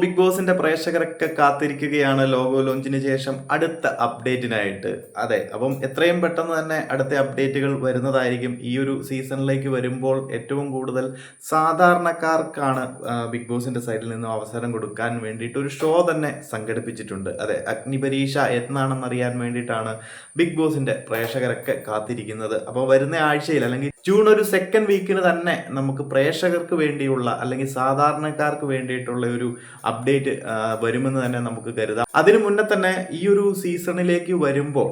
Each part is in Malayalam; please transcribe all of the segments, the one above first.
ബിഗ് ബോസിന്റെ പ്രേക്ഷകരൊക്കെ കാത്തിരിക്കുകയാണ് ലോഗോ ലോഞ്ചിന് ശേഷം അടുത്ത അപ്ഡേറ്റിനായിട്ട്. അതെ, അപ്പം എത്രയും പെട്ടെന്ന് തന്നെ അടുത്ത അപ്ഡേറ്റുകൾ വരുന്നതായിരിക്കും. ഈ ഒരു സീസണിലേക്ക് വരുമ്പോൾ ഏറ്റവും കൂടുതൽ സാധാരണക്കാർക്കാണ് ബിഗ് ബോസിന്റെ സൈഡിൽ നിന്നും അവസരം കൊടുക്കാൻ വേണ്ടിയിട്ട് ഒരു ഷോ തന്നെ സംഘടിപ്പിച്ചിട്ടുണ്ട്. അതെ, അഗ്നിപരീക്ഷ എന്നാണെന്ന് അറിയാൻ വേണ്ടിയിട്ടാണ് ബിഗ് ബോസിന്റെ പ്രേക്ഷകരൊക്കെ കാത്തിരിക്കുന്നത്. അപ്പോൾ വരുന്ന ആഴ്ചയിൽ അല്ലെങ്കിൽ ജൂൺ ഒരു സെക്കൻഡ് വീക്കിന് തന്നെ നമുക്ക് പ്രേക്ഷകർക്ക് വേണ്ടിയുള്ള അല്ലെങ്കിൽ സാധാരണക്കാർക്ക് വേണ്ടിയിട്ടുള്ള ഒരു അപ്ഡേറ്റ് വരുമെന്ന് തന്നെ നമുക്ക് കരുതാം. അതിനു മുന്നേ തന്നെ ഈ ഒരു സീസണിലേക്ക് വരുമ്പോൾ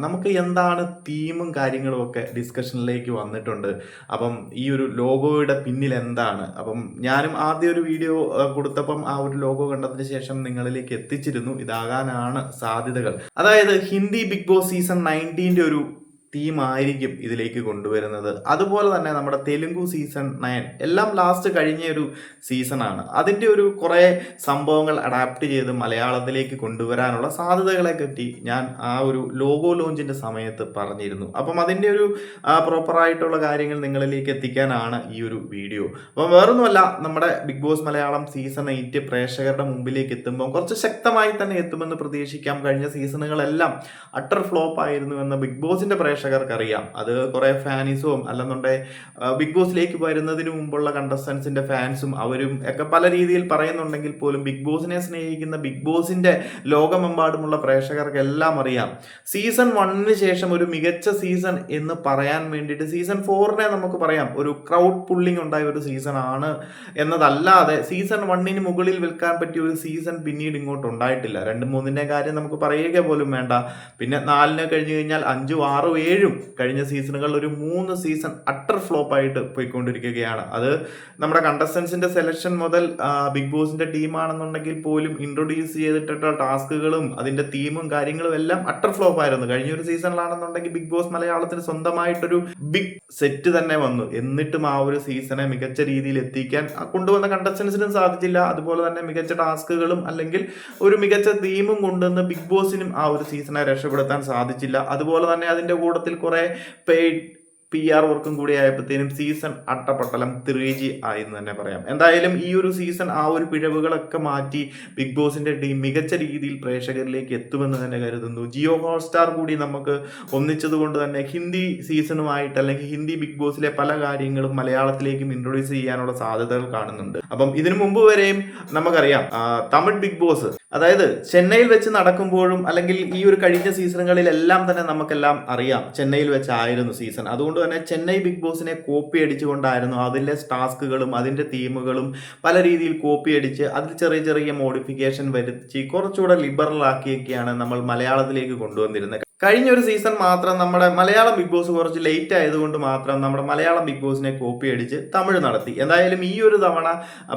നമുക്ക് എന്താണ് തീമും കാര്യങ്ങളും ഒക്കെ ഡിസ്കഷനിലേക്ക് വന്നിട്ടുണ്ട്. അപ്പം ഈ ഒരു ലോഗോയുടെ പിന്നിൽ എന്താണ്, അപ്പം ഞാനും ആദ്യം ഒരു വീഡിയോ കൊടുത്തപ്പം ആ ഒരു ലോഗോ കണ്ടതിന് ശേഷം നിങ്ങളിലേക്ക് എത്തിച്ചിരുന്നു. ഇതാകാനാണ് സാധ്യതകൾ. അതായത് ഹിന്ദി ബിഗ് ബോസ് സീസൺ 19 ഒരു തീമായിരിക്കും ഇതിലേക്ക് കൊണ്ടുവരുന്നത്. അതുപോലെ തന്നെ നമ്മുടെ തെലുങ്കു സീസൺ 9 എല്ലാം ലാസ്റ്റ് കഴിഞ്ഞ ഒരു സീസണാണ്. അതിൻ്റെ ഒരു കുറേ സംഭവങ്ങൾ അഡാപ്റ്റ് ചെയ്ത് മലയാളത്തിലേക്ക് കൊണ്ടുവരാനുള്ള സാധ്യതകളെ പറ്റി ഞാൻ ആ ഒരു ലോഗോ ലോഞ്ചിൻ്റെ സമയത്ത് പറഞ്ഞിരുന്നു. അപ്പം അതിൻ്റെ ഒരു പ്രോപ്പറായിട്ടുള്ള കാര്യങ്ങൾ നിങ്ങളിലേക്ക് എത്തിക്കാനാണ് ഈ ഒരു വീഡിയോ. അപ്പം വേറൊന്നുമല്ല, നമ്മുടെ ബിഗ് ബോസ് മലയാളം സീസൺ 8 പ്രേക്ഷകരുടെ മുമ്പിലേക്ക് എത്തുമ്പോൾ കുറച്ച് ശക്തമായി തന്നെ എത്തുമെന്ന് പ്രതീക്ഷിക്കാം. കഴിഞ്ഞ സീസണുകളെല്ലാം അട്ടർ ഫ്ലോപ്പ് ആയിരുന്നു എന്ന് ബിഗ് ബോസിന്റെ പ്രേക്ഷകർക്കറിയാം. അത് കുറെ ഫാനിസും അല്ലെന്നുണ്ടെങ്കിൽ ബിഗ് ബോസിലേക്ക് വരുന്നതിന് മുമ്പുള്ള കണ്ടസ്റ്റൻസിന്റെ ഫാൻസും അവരും ഒക്കെ പല രീതിയിൽ പറയുന്നുണ്ടെങ്കിൽ പോലും ബിഗ് ബോസിനെ സ്നേഹിക്കുന്ന ബിഗ് ബോസിന്റെ ലോകമെമ്പാടുമുള്ള പ്രേക്ഷകർക്ക് എല്ലാം അറിയാം, സീസൺ 1 ശേഷം ഒരു മികച്ച സീസൺ എന്ന് പറയാൻ വേണ്ടിയിട്ട് സീസൺ 4 നമുക്ക് പറയാം ഒരു ക്രൗഡ് പുള്ളിങ് ഉണ്ടായ ഒരു സീസൺ ആണ് എന്നതല്ലാതെ സീസൺ 1 മുകളിൽ വിൽക്കാൻ പറ്റിയ ഒരു സീസൺ പിന്നീട് ഇങ്ങോട്ട് ഉണ്ടായിട്ടില്ല. 2-3 കാര്യം നമുക്ക് പറയുക പോലും വേണ്ട. പിന്നെ 4 കഴിഞ്ഞു കഴിഞ്ഞാൽ 5, 6, 7 കഴിഞ്ഞ സീസണുകളിൽ ഒരു 3 സീസൺ അട്ടർ ഫ്ലോപ്പ് ആയിട്ട് പോയിക്കൊണ്ടിരിക്കുകയാണ്. അത് നമ്മുടെ കണ്ടസ്റ്റൻസിന്റെ സെലക്ഷൻ മുതൽ ബിഗ് ബോസിന്റെ ടീമാണെന്നുണ്ടെങ്കിൽ പോലും ഇൻട്രൊഡ്യൂസ് ചെയ്തിട്ടുള്ള ടാസ്കുകളും അതിന്റെ തീമും കാര്യങ്ങളും എല്ലാം അട്ടർ ഫ്ലോപ്പ് ആയിരുന്നു. കഴിഞ്ഞ ഒരു സീസണിലാണെന്നുണ്ടെങ്കിൽ ബിഗ് ബോസ് മലയാളത്തിന് സ്വന്തമായിട്ടൊരു ബിഗ് സെറ്റ് തന്നെ വന്നു. എന്നിട്ടും ആ ഒരു സീസണെ മികച്ച രീതിയിൽ എത്തിക്കാൻ കൊണ്ടുവന്ന കണ്ടസ്റ്റൻസിനും സാധിച്ചില്ല. അതുപോലെ തന്നെ മികച്ച ടാസ്കുകളും അല്ലെങ്കിൽ ഒരു മികച്ച തീമും കൊണ്ടുവന്ന് ബിഗ് ബോസിനും ആ ഒരു സീസണെ രക്ഷപ്പെടുത്താൻ സാധിച്ചില്ല. അതുപോലെ തന്നെ അതിന്റെ കൂട്ടത്തിൽ കുറെ പെയ്ഡ് PR വർക്കും കൂടി ആയപ്പോഴത്തേനും സീസൺ അട്ടപ്പട്ടലം 3G ആയെന്ന് തന്നെ പറയാം. എന്തായാലും ഈ ഒരു സീസൺ ആ ഒരു പിഴവുകളൊക്കെ മാറ്റി ബിഗ് ബോസിന്റെ ടീം മികച്ച രീതിയിൽ പ്രേക്ഷകരിലേക്ക് എത്തുമെന്ന് തന്നെ കരുതുന്നു. ജിയോ ഹോട്ട്സ്റ്റാർ കൂടി നമുക്ക് ഒന്നിച്ചത് കൊണ്ട് തന്നെ ഹിന്ദി സീസണുമായിട്ട് അല്ലെങ്കിൽ ഹിന്ദി ബിഗ് ബോസിലെ പല കാര്യങ്ങളും മലയാളത്തിലേക്കും ഇൻട്രൊഡ്യൂസ് ചെയ്യാനുള്ള സാധ്യതകൾ കാണുന്നുണ്ട്. അപ്പം ഇതിനു മുമ്പ് വരെയും നമുക്കറിയാം തമിഴ് ബിഗ് ബോസ് അതായത് ചെന്നൈയിൽ വെച്ച് നടക്കുമ്പോഴും അല്ലെങ്കിൽ ഈ ഒരു കഴിഞ്ഞ സീസണുകളിലെല്ലാം തന്നെ നമുക്കെല്ലാം അറിയാം ചെന്നൈയിൽ വെച്ചായിരുന്നു സീസൺ. അതുകൊണ്ട് തന്നെ ചെന്നൈ ബിഗ് ബോസിനെ കോപ്പി അടിച്ചുകൊണ്ടായിരുന്നു അതിലെ ടാസ്കുകളും അതിന്റെ തീമുകളും പല രീതിയിൽ കോപ്പി അടിച്ച് അതിൽ ചെറിയ ചെറിയ മോഡിഫിക്കേഷൻ വരുത്തി കുറച്ചുകൂടെ ലിബറൽ ആക്കിയൊക്കെയാണ് നമ്മൾ മലയാളത്തിലേക്ക് കൊണ്ടുവന്നിരുന്നത്. കഴിഞ്ഞ ഒരു സീസൺ മാത്രം നമ്മുടെ മലയാളം ബിഗ് ബോസ് കുറച്ച് ലേറ്റ് ആയതുകൊണ്ട് മാത്രം നമ്മുടെ മലയാളം ബിഗ് ബോസിനെ കോപ്പി അടിച്ച് തമിഴ് നടത്തി. എന്തായാലും ഈ ഒരു തവണ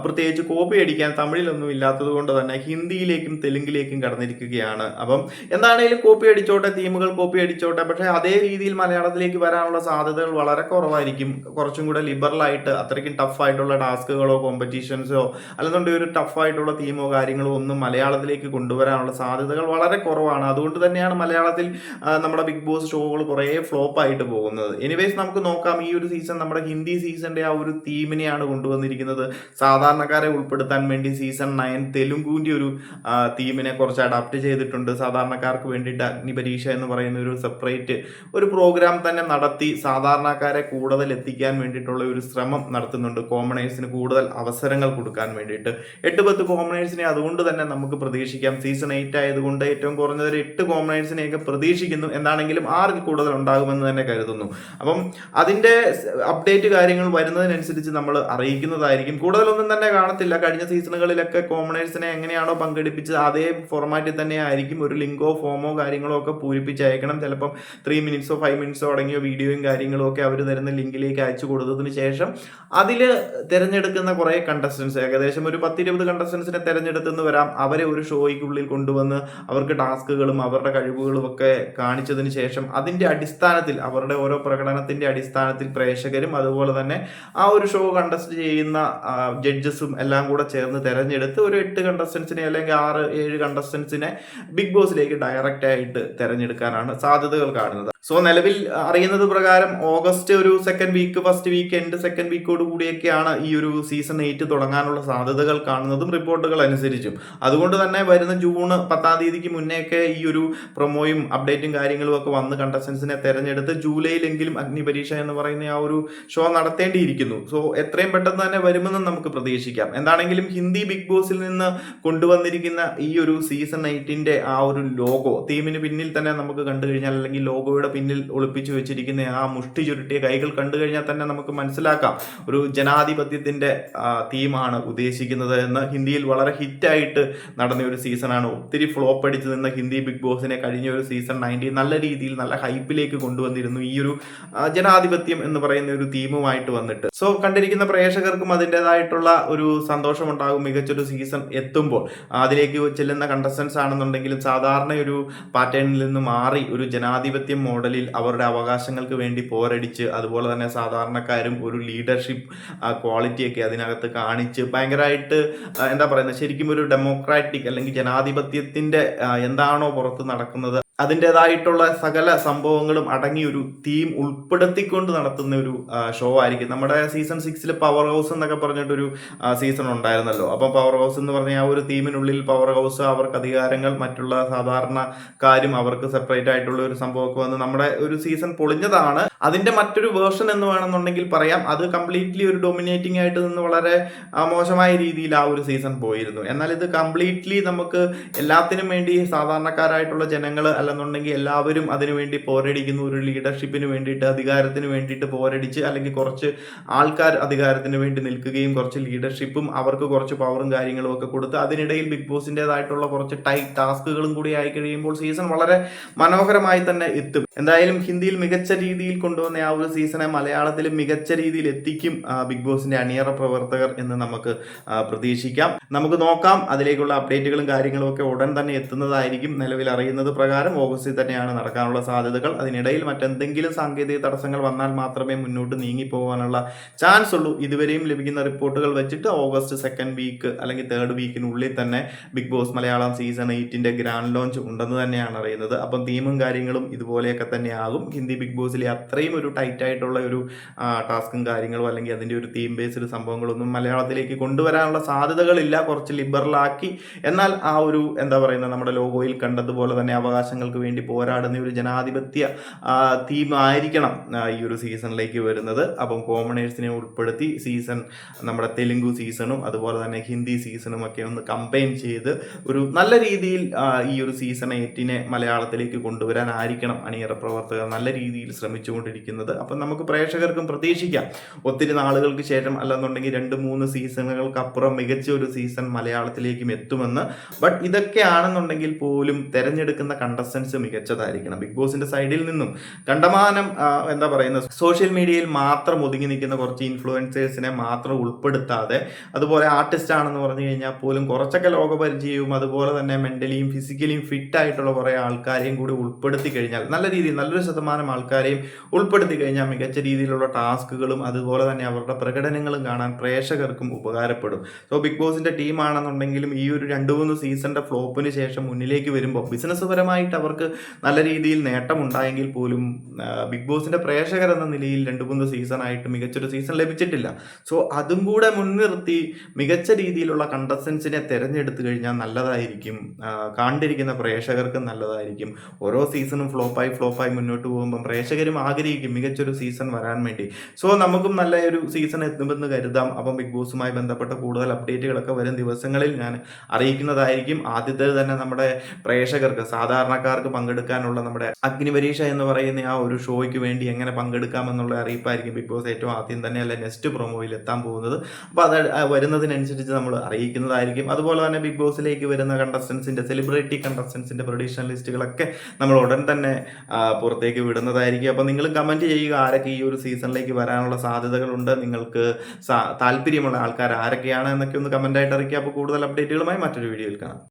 പ്രത്യേകിച്ച് കോപ്പി അടിക്കാൻ തമിഴിലൊന്നും ഇല്ലാത്തത് കൊണ്ട് തന്നെ ഹിന്ദിയിലേക്കും തെലുങ്കിലേക്കും കടന്നിരിക്കുകയാണ്. അപ്പം എന്താണെങ്കിലും കോപ്പി അടിച്ചോട്ടെ, തീമുകൾ കോപ്പി അടിച്ചോട്ടെ, പക്ഷേ അതേ രീതിയിൽ മലയാളത്തിലേക്ക് വരാനുള്ള സാധ്യതകൾ വളരെ കുറവായിരിക്കും. കുറച്ചും കൂടെ ലിബറലായിട്ട് അത്രയ്ക്കും ടഫായിട്ടുള്ള ടാസ്കുകളോ കോമ്പറ്റീഷൻസോ അല്ലെന്നുണ്ടെങ്കിൽ ഒരു ടഫായിട്ടുള്ള തീമോ കാര്യങ്ങളോ ഒന്നും മലയാളത്തിലേക്ക് കൊണ്ടുവരാനുള്ള സാധ്യതകൾ വളരെ കുറവാണ്. അതുകൊണ്ട് തന്നെയാണ് മലയാളത്തിൽ നമ്മുടെ ബിഗ് ബോസ് ഷോകൾ കുറേ ഫ്ലോപ്പ് ആയിട്ട് പോകുന്നത്. എനിവേസ് നമുക്ക് നോക്കാം. ഈ ഒരു സീസൺ നമ്മുടെ ഹിന്ദി സീസണിന്റെ ആ ഒരു തീമിനെയാണ് കൊണ്ടുവന്നിരിക്കുന്നത്. സാധാരണക്കാരെ ഉൾപ്പെടുത്താൻ വേണ്ടി സീസൺ 9 തെലുങ്കുവിന്റെ ഒരു തീമിനെ കുറച്ച് അഡാപ്റ്റ് ചെയ്തിട്ടുണ്ട്. സാധാരണക്കാർക്ക് വേണ്ടിയിട്ട് അഗ്നിപരീക്ഷ എന്ന് പറയുന്ന ഒരു സെപ്പറേറ്റ് ഒരു പ്രോഗ്രാം തന്നെ നടത്തി സാധാരണക്കാരെ കൂടുതൽ എത്തിക്കാൻ വേണ്ടിയിട്ടുള്ള ഒരു ശ്രമം നടത്തുന്നുണ്ട്. കോമണേഴ്സിന് കൂടുതൽ അവസരങ്ങൾ കൊടുക്കാൻ വേണ്ടിയിട്ട് 8-10 കോമണേഴ്സിനെ അതുകൊണ്ട് തന്നെ നമുക്ക് പ്രതീക്ഷിക്കാം. സീസൺ 8 ആയതുകൊണ്ട് ഏറ്റവും കുറഞ്ഞത് 8 കോമണേഴ്സിനെയൊക്കെ പ്രതീക്ഷിക്കുന്നു. എന്താണെങ്കിലും 6 കൂടുതൽ ഉണ്ടാകുമെന്ന് തന്നെ കരുതുന്നു. അപ്പം അതിന്റെ അപ്ഡേറ്റ് കാര്യങ്ങൾ വരുന്നതിനനുസരിച്ച് നമ്മൾ അറിയിക്കുന്നതായിരിക്കും. കൂടുതലൊന്നും തന്നെ കാണത്തില്ല. കഴിഞ്ഞ സീസണുകളിലൊക്കെ കോമണേഴ്സിനെ എങ്ങനെയാണോ പങ്കെടുപ്പിച്ചത് അതേ ഫോർമാറ്റിൽ തന്നെ ആയിരിക്കും. ഒരു ലിങ്കോ ഫോമോ കാര്യങ്ങളോ ഒക്കെ പൂരിപ്പിച്ചയക്കണം. ചിലപ്പം 3 മിനിറ്റ്സോ 5 മിനിറ്റ്സോ അടങ്ങിയ വീഡിയോയും കാര്യങ്ങളും ഒക്കെ അവർ തരുന്ന ലിങ്കിലേക്ക് അയച്ചു കൊടുത്തതിന് ശേഷം അതിൽ തിരഞ്ഞെടുക്കുന്ന കുറേ കണ്ടസ്റ്റൻസ് ഏകദേശം ഒരു 10-20 കണ്ടസ്റ്റൻസിനെ തിരഞ്ഞെടുത്തെന്ന് വരാം. അവരെ ഒരു ഷോയ്ക്കുള്ളിൽ കൊണ്ടുവന്ന് അവർക്ക് ടാസ്കുകളും അവരുടെ കഴിവുകളും ഒക്കെ കാണിച്ചതിന് ശേഷം അതിന്റെ അടിസ്ഥാനത്തിൽ അവരുടെ ഓരോ പ്രകടനത്തിന്റെ അടിസ്ഥാനത്തിൽ പ്രേക്ഷകരും അതുപോലെ തന്നെ ആ ഒരു ഷോ കണ്ടസ്റ്റ് ചെയ്യുന്ന ജഡ്ജസും എല്ലാം കൂടെ ചേർന്ന് തെരഞ്ഞെടുത്ത് ഒരു 8 കണ്ടസ്റ്റൻസിനെ അല്ലെങ്കിൽ 6-7 കണ്ടസ്റ്റൻസിനെ ബിഗ് ബോസിലേക്ക് ഡയറക്റ്റ് ആയിട്ട് തെരഞ്ഞെടുക്കാനാണ് സാധ്യതകൾ കാണുന്നത്. സോ നിലവിൽ അറിയുന്നത് പ്രകാരം ഓഗസ്റ്റ് ഒരു second week, first week end second വീക്കോട് കൂടിയൊക്കെയാണ് ഈ ഒരു സീസൺ 8 തുടങ്ങാനുള്ള സാധ്യതകൾ കാണുന്നതും റിപ്പോർട്ടുകൾ അനുസരിച്ചും. അതുകൊണ്ട് തന്നെ വരുന്ന ജൂൺ 10-ാം തീയതിക്ക് മുന്നേയൊക്കെ ഈ ഒരു പ്രൊമോയും അപ്ഡേറ്റും കാര്യങ്ങളും ഒക്കെ വന്ന് കണ്ടസ്റ്റൻസിനെ തെരഞ്ഞെടുത്ത് ജൂലൈയിലെങ്കിലും അഗ്നിപരീക്ഷ എന്ന് പറയുന്ന ആ ഒരു ഷോ നടത്തേണ്ടിയിരിക്കുന്നു. സോ എത്രയും പെട്ടെന്ന് തന്നെ വരുമെന്ന് നമുക്ക് പ്രതീക്ഷിക്കാം. എന്താണെങ്കിലും ഹിന്ദി ബിഗ് ബോസിൽ നിന്ന് കൊണ്ടുവന്നിരിക്കുന്ന ഈ ഒരു സീസൺ 8ന്റെ ആ ഒരു ലോഗോ തീമിന് പിന്നിൽ തന്നെ നമുക്ക് കണ്ടു കഴിഞ്ഞാൽ, അല്ലെങ്കിൽ ലോഗോയുടെ പിന്നിൽ ഒളിപ്പിച്ചു വെച്ചിരിക്കുന്ന ആ മുഷ്ടി ചുരുട്ടിയ കൈകൾ കണ്ടു കഴിഞ്ഞാൽ തന്നെ നമുക്ക് മനസ്സിലാക്കാം ഒരു ജനാധിപത്യത്തിന്റെ തീമാണ് ഉദ്ദേശിക്കുന്നത് എന്ന്. ഹിന്ദിയിൽ വളരെ ഹിറ്റായിട്ട് നടന്ന ഒരു സീസണാണ്. ഒത്തിരി ഫ്ലോപ്പ് അടിച്ചു നിന്ന ഹിന്ദി ബിഗ് ബോസിനെ കഴിഞ്ഞ ഒരു സീസൺ 9 നല്ല രീതിയിൽ നല്ല ഹൈപ്പിലേക്ക് കൊണ്ടുവന്നിരുന്നു ഈ ഒരു ജനാധിപത്യം എന്ന് പറയുന്ന ഒരു തീമുമായിട്ട് വന്നിട്ട്. സോ കണ്ടിരിക്കുന്ന പ്രേക്ഷകർക്കും അതിൻ്റെതായിട്ടുള്ള ഒരു സന്തോഷമുണ്ടാകും. മികച്ചൊരു സീസൺ എത്തുമ്പോൾ അതിലേക്ക് ചെല്ലുന്ന കണ്ടസ്റ്റൻസ് ആണെന്നുണ്ടെങ്കിലും സാധാരണ ഒരു പാറ്റേണിൽ നിന്ന് മാറി ഒരു ജനാധിപത്യം മോഡലിൽ അവരുടെ അവകാശങ്ങൾക്ക് വേണ്ടി പോരടിച്ച്, അതുപോലെ തന്നെ സാധാരണക്കാരും ഒരു ലീഡർഷിപ്പ് ക്വാളിറ്റിയൊക്കെ അതിനകത്ത് കാണിച്ച് ഭയങ്കരമായിട്ട് എന്താ പറയുന്നത്, ശരിക്കും ഒരു ഡെമോക്രാറ്റിക് അല്ലെങ്കിൽ ജനാധിപത്യത്തിന്റെ എന്താണോ പുറത്ത് നടക്കുന്നത് അതിൻ്റെതായിട്ടുള്ള സകല സംഭവങ്ങളും അടങ്ങിയ ഒരു തീം ഉൾപ്പെടുത്തിക്കൊണ്ട് നടത്തുന്ന ഒരു ഷോ ആയിരിക്കും. നമ്മുടെ സീസൺ 6 പവർ ഹൗസ് എന്നൊക്കെ പറഞ്ഞിട്ടൊരു സീസൺ ഉണ്ടായിരുന്നല്ലോ. അപ്പം പവർ ഹൗസ് എന്ന് പറഞ്ഞ ആ ഒരു തീമിനുള്ളിൽ പവർ ഹൗസ്, അവർക്ക് അധികാരങ്ങൾ, മറ്റുള്ള സാധാരണക്കാരും അവർക്ക് സെപ്പറേറ്റ് ആയിട്ടുള്ള ഒരു സംഭവമൊക്കെ വന്ന് നമ്മുടെ ഒരു സീസൺ പൊളിഞ്ഞതാണ്. അതിന്റെ മറ്റൊരു വേർഷൻ എന്ന് വേണമെന്നുണ്ടെങ്കിൽ പറയാം. അത് കംപ്ലീറ്റ്ലി ഒരു ഡൊമിനേറ്റിംഗ് ആയിട്ട് നിന്ന് വളരെ മോശമായ രീതിയിൽ ആ ഒരു സീസൺ പോയിരുന്നു. എന്നാൽ ഇത് കംപ്ലീറ്റ്ലി നമുക്ക് എല്ലാത്തിനും വേണ്ടി സാധാരണക്കാരായിട്ടുള്ള ജനങ്ങൾ അല്ലെന്നുണ്ടെങ്കിൽ എല്ലാവരും അതിനുവേണ്ടി പോരടിക്കുന്നു. ഒരു ലീഡർഷിപ്പിന് വേണ്ടിയിട്ട്, അധികാരത്തിന് വേണ്ടിയിട്ട് പോരടിച്ച്, അല്ലെങ്കിൽ കുറച്ച് ആൾക്കാർ അധികാരത്തിന് വേണ്ടി നിൽക്കുകയും കുറച്ച് ലീഡർഷിപ്പും അവർക്ക് കുറച്ച് പവറും കാര്യങ്ങളും ഒക്കെ കൊടുത്ത് അതിനിടയിൽ ബിഗ് ബോസിൻ്റെതായിട്ടുള്ള കുറച്ച് ടൈറ്റ് ടാസ്കുകളും കൂടി ആയി കഴിയുമ്പോൾ സീസൺ വളരെ മനോഹരമായി തന്നെ എത്തും. എന്തായാലും ഹിന്ദിയിൽ മികച്ച രീതിയിൽ കൊണ്ടുവന്ന ആ ഒരു സീസണെ മലയാളത്തിൽ മികച്ച രീതിയിൽ എത്തിക്കും ബിഗ് ബോസിന്റെ അണിയറ പ്രവർത്തകർ എന്ന് നമുക്ക് പ്രതീക്ഷിക്കാം. നമുക്ക് നോക്കാം. അതിലേക്കുള്ള അപ്ഡേറ്റുകളും കാര്യങ്ങളും ഒക്കെ ഉടൻ തന്നെ എത്തുന്നതായിരിക്കും. നിലവിൽ അറിയുന്നത് പ്രകാരം ഓഗസ്റ്റിൽ തന്നെയാണ് നടക്കാനുള്ള സാധ്യതകൾ. അതിനിടയിൽ മറ്റെന്തെങ്കിലും സാങ്കേതിക തടസ്സങ്ങൾ വന്നാൽ മാത്രമേ മുന്നോട്ട് നീങ്ങിപ്പോകാനുള്ള ചാൻസ് ഉള്ളൂ. ഇതുവരെയും ലഭിക്കുന്ന റിപ്പോർട്ടുകൾ വെച്ചിട്ട് ഓഗസ്റ്റ് സെക്കൻഡ് വീക്ക് അല്ലെങ്കിൽ തേർഡ് വീക്കിനുള്ളിൽ തന്നെ ബിഗ് ബോസ് മലയാളം സീസൺ 8ന്റെ ഗ്രാൻഡ് ലോഞ്ച് ഉണ്ടെന്ന് തന്നെയാണ് അറിയുന്നത്. അപ്പം തീമും കാര്യങ്ങളും ഇതുപോലെയൊക്കെ തന്നെയാകും. ഹിന്ദി ബിഗ് ബോസിലെ അത്രയും ഒരു ടൈറ്റ് ആയിട്ടുള്ള ഒരു ടാസ്കും കാര്യങ്ങളും അല്ലെങ്കിൽ അതിൻ്റെ ഒരു തീം ബേസ്ഡ് സംഭവങ്ങളൊന്നും മലയാളത്തിലേക്ക് കൊണ്ടുവരാനുള്ള സാധ്യതകളില്ല. കുറച്ച് ലിബറലാക്കി, എന്നാൽ ആ ഒരു എന്താ പറയുന്നത്, നമ്മുടെ ലോഗോയിൽ കണ്ടതുപോലെ തന്നെ അവകാശങ്ങൾക്ക് വേണ്ടി പോരാടുന്ന ഒരു ജനാധിപത്യ തീം ആയിരിക്കണം ഈ ഒരു സീസണിലേക്ക് വരുന്നത്. അപ്പം കോമണേഴ്സിനെ ഉൾപ്പെടുത്തി സീസൺ നമ്മുടെ തെലുങ്ക് സീസണും അതുപോലെ തന്നെ ഹിന്ദി സീസണും ഒക്കെ ഒന്ന് കമ്പൈൻ ചെയ്ത് ഒരു നല്ല രീതിയിൽ ഈ ഒരു സീസൺ 8നെ മലയാളത്തിലേക്ക് കൊണ്ടുവരാൻ ആയിരിക്കണം അണിയറ പ്രവർത്തകർ നല്ല രീതിയിൽ ശ്രമിച്ചുകൊണ്ടിരിക്കുന്നത്. അപ്പം നമുക്ക് പ്രേക്ഷകർക്കും പ്രതീക്ഷിക്കാം ഒത്തിരി നാളുകൾക്ക് ശേഷം, അല്ലെന്നുണ്ടെങ്കിൽ 2-3 സീസണുകൾക്ക് അപ്പുറം മികച്ച ഒരു സീസൺ മലയാളത്തിലേക്കും എത്തുമെന്ന്. ബട്ട് ഇതൊക്കെ ആണെന്നുണ്ടെങ്കിൽ പോലും തെരഞ്ഞെടുക്കുന്ന കണ്ടസ്റ്റൻസ് മികച്ചതായിരിക്കണം. ബിഗ് ബോസിന്റെ സൈഡിൽ നിന്നും കണ്ടമാനം എന്താ പറയുന്നത്, സോഷ്യൽ മീഡിയയിൽ മാത്രം ഒതുങ്ങി നിൽക്കുന്ന കുറച്ച് ഇൻഫ്ലുവൻസേഴ്സിനെ മാത്രം ഉൾപ്പെടുത്താതെ, അതുപോലെ ആർട്ടിസ്റ്റ് ആണെന്ന് പറഞ്ഞു കഴിഞ്ഞാൽ പോലും കുറച്ചൊക്കെ ലോകപരിചയവും അതുപോലെ തന്നെ മെന്റലിയും ഫിസിക്കലിയും ഫിറ്റ് ആയിട്ടുള്ള കുറേ ആൾക്കാരെയും കൂടി ഉൾപ്പെടുത്തി കഴിഞ്ഞാൽ, നല്ല രീതിയിൽ നല്ലൊരു ശതമാനം ആൾക്കാരെയും ഉൾപ്പെടുത്തി കഴിഞ്ഞാൽ മികച്ച രീതിയിലുള്ള ടാസ്കുകളും അതുപോലെ തന്നെ അവരുടെ പ്രകടനങ്ങളും കാണാൻ പ്രേക്ഷകർക്കും ഉപകാരപ്പെടും. സോ ബിഗ് ബോസിന്റെ ടീമാണെന്നുണ്ടെങ്കിലും ഈ ഒരു 2-3 സീസണിന്റെ ഫ്ലോപ്പിന് ശേഷം മുന്നിലേക്ക് വരുമ്പോൾ ബിസിനസ് പരമായിട്ട് അവർക്ക് നല്ല രീതിയിൽ നേട്ടമുണ്ടായെങ്കിൽ പോലും ബിഗ് ബോസിന്റെ പ്രേക്ഷകർ എന്ന നിലയിൽ 2-3 സീസണായിട്ട് മികച്ചൊരു സീസൺ ലഭിച്ചിട്ടില്ല. സോ അതും കൂടെ മുൻനിർത്തി മികച്ച രീതിയിലുള്ള കണ്ടസ്റ്റൻസിനെ തിരഞ്ഞെടുത്തു കഴിഞ്ഞാൽ നല്ലതായിരിക്കും. കണ്ടിരിക്കുന്ന പ്രേക്ഷകർക്കും നല്ലതായിരിക്കും. ഓരോ സീസണും ഫ്ലോപ്പായി മുന്നോട്ട് പോകുമ്പോൾ പ്രേക്ഷകരും ആഗ്രഹിക്കും മികച്ചൊരു സീസൺ വരാൻ വേണ്ടി. സോ നമുക്കും നല്ല ഒരു സീസൺ എത്തുമെന്ന് കരുതാം. അപ്പം ബിഗ് ബോസുമായി ബന്ധപ്പെട്ട കൂടുതൽ അപ്ഡേറ്റുകളൊക്കെ വരും ദിവസങ്ങളിൽ ഞാൻ അറിയിക്കുന്നതായിരിക്കും. ആദ്യത്തെ തന്നെ നമ്മുടെ പ്രേക്ഷകർക്ക്, സാധാരണക്കാർക്ക് പങ്കെടുക്കാനുള്ള നമ്മുടെ അഗ്നിപരീക്ഷ എന്ന് പറയുന്ന ആ ഒരു ഷോയ്ക്ക് വേണ്ടി എങ്ങനെ പങ്കെടുക്കാമെന്നുള്ള അറിയിപ്പായിരിക്കും ബിഗ് ബോസ് ഏറ്റവും ആദ്യം തന്നെ അല്ലെ നെക്സ്റ്റ് പ്രൊമോയിൽ എത്താൻ പോകുന്നത്. അപ്പോൾ അത് വരുന്നതിനനുസരിച്ച് നമ്മൾ അറിയിക്കുന്നതായിരിക്കും. അതുപോലെ തന്നെ ബിഗ് ബോസിലേക്ക് വരുന്ന കണ്ടസ്റ്റൻസിന്റെ, സെലിബ്രിറ്റി കണ്ടസ്റ്റൻസിന്റെ പ്രൊഡിക്ഷൻ ലിസ്റ്റുകളൊക്കെ നമ്മൾ ഉടൻ തന്നെ പുറത്തേക്ക് വിടുന്നതായിരിക്കും. അപ്പോൾ നിങ്ങൾ കമന്റ് ചെയ്യുക ആരൊക്കെ ഈ ഒരു സീസണിലേക്ക് വരാനുള്ള സാധ്യതകളുണ്ട്, നിങ്ങൾക്ക് താല്പര്യമുള്ള ആൾക്കാർ ആരൊക്കെയാണ് എന്നൊക്കെ ഒന്ന് കമന്റായിട്ട് അറിയിക്കുക. അപ്പോൾ കൂടുതൽ അപ്ഡേറ്റുകളുമായി മറ്റൊരു വീഡിയോയിൽ കാണാം.